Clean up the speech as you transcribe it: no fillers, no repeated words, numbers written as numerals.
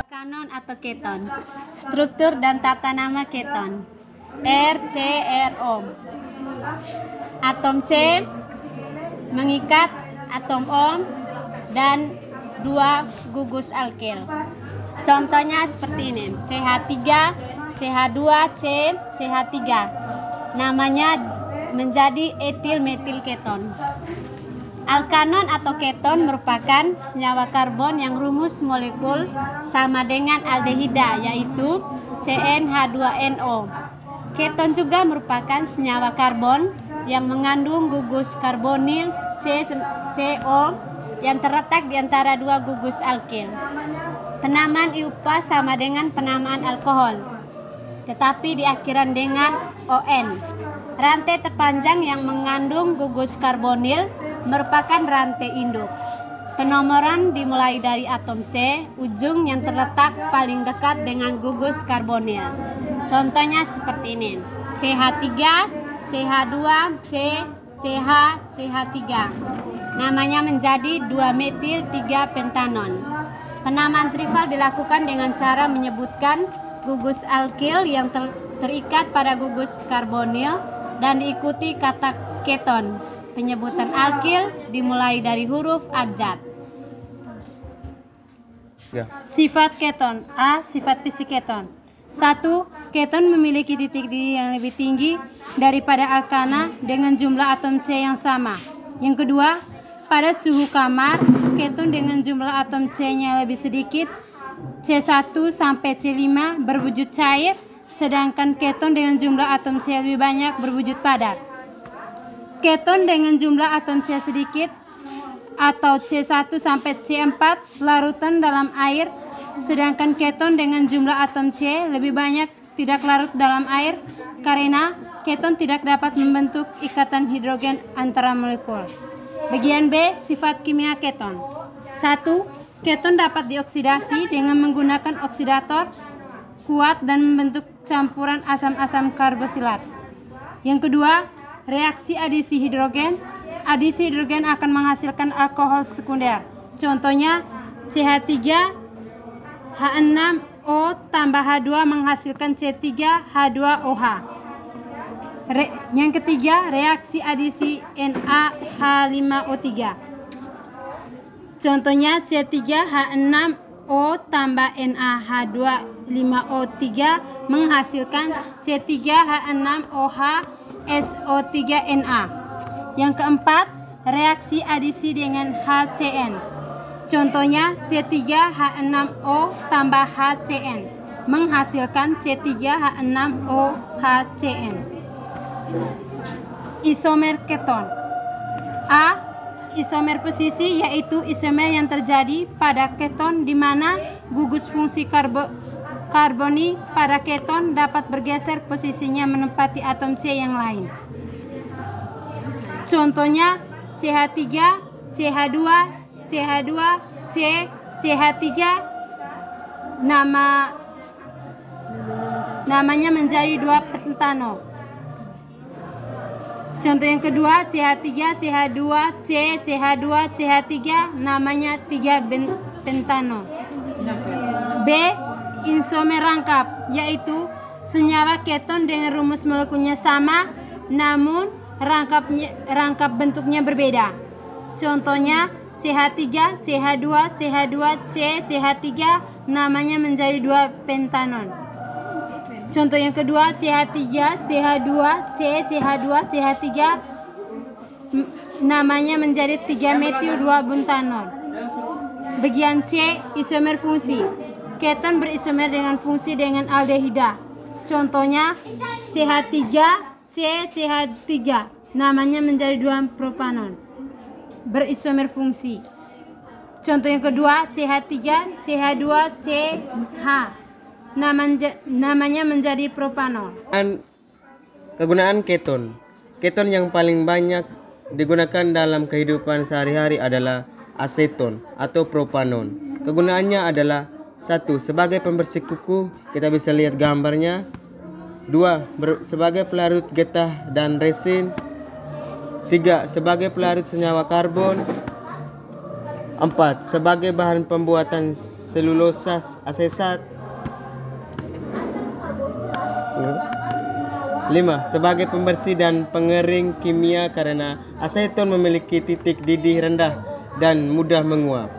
Kanon atau keton. Struktur dan tata nama keton. RCRO. Atom C mengikat atom O dan 2 gugus alkil. Contohnya seperti ini. CH3, CH2, C, CH3. Namanya menjadi etil metil keton. Alkanon atau keton merupakan senyawa karbon yang rumus molekul sama dengan aldehida, yaitu CnH2nO. Keton juga merupakan senyawa karbon yang mengandung gugus karbonil CO yang terletak di antara 2 gugus alkil. Penamaan IUPAA sama dengan penamaan alkohol, tetapi diakhiran dengan ON. Rantai terpanjang yang mengandung gugus karbonil merupakan rantai induk. Penomoran dimulai dari atom C, ujung yang terletak paling dekat dengan gugus karbonil. Contohnya seperti ini. CH3, CH2, C, CH, CH3. Namanya menjadi 2-metil 3-pentanon. Penamaan trifal dilakukan dengan cara menyebutkan gugus alkil yang terikat pada gugus karbonil dan diikuti kata keton. Penyebutan alkil dimulai dari huruf abjad. Sifat keton. A. Sifat fisik keton. 1. Keton memiliki titik didih yang lebih tinggi daripada alkana dengan jumlah atom C yang sama. Yang kedua, pada suhu kamar, keton dengan jumlah atom C-nya lebih sedikit, C1 sampai C5 berwujud cair, sedangkan keton dengan jumlah atom C lebih banyak berwujud padat. Keton dengan jumlah atom C sedikit atau C1 sampai C4 larutan dalam air, sedangkan keton dengan jumlah atom C lebih banyak tidak larut dalam air karena keton tidak dapat membentuk ikatan hidrogen antara molekul. Bagian B, sifat kimia keton. 1. Keton dapat dioksidasi dengan menggunakan oksidator kuat dan membentuk campuran asam-asam karbosilat. Yang kedua, reaksi adisi hidrogen. Adisi hidrogen akan menghasilkan alkohol sekunder. Contohnya CH3 H6O tambah H2 menghasilkan C3H2OH. Yang ketiga, reaksi adisi NaH5O3. Contohnya C3H6O tambah NaH25O3 menghasilkan C3H6OH SO3Na. Yang keempat, reaksi adisi dengan HCN. Contohnya C3H6O tambah HCN menghasilkan C3H6OHCN. Isomer keton. A. Isomer posisi yaitu isomer yang terjadi pada keton di mana gugus fungsi karboni pada keton dapat bergeser posisinya menempati atom C yang lain. Contohnya CH3, CH2, CH2, C, CH3 namanya menjadi 2 pentano. Contoh yang kedua, CH3, CH2, C, CH2, CH3 namanya 3 pentano. B. Isomer rangkap, yaitu senyawa keton dengan rumus molekulnya sama namun rangkap bentuknya berbeda. Contohnya CH3, CH2, CH2, C, CH3 namanya menjadi 2 pentanon. Contoh yang kedua, CH3, CH2, C, CH2, CH3 namanya menjadi 3 metil 2 buntanon. Bagian C, isomer fungsi. Keton berisomer dengan fungsi dengan aldehida. Contohnya CH3, C, CH3 namanya menjadi 2 propanon. Berisomer fungsi. Contoh yang kedua, CH3, CH2, CH namanya menjadi propanol. Kegunaan keton. Keton yang paling banyak digunakan dalam kehidupan sehari-hari adalah aseton atau propanon. Kegunaannya adalah 1. Sebagai pembersih kuku, kita bisa lihat gambarnya. 2. Sebagai pelarut getah dan resin. 3. Sebagai pelarut senyawa karbon. 4. Sebagai bahan pembuatan selulosa asetat. 5. Sebagai pembersih dan pengering kimia karena aseton memiliki titik didih rendah dan mudah menguap.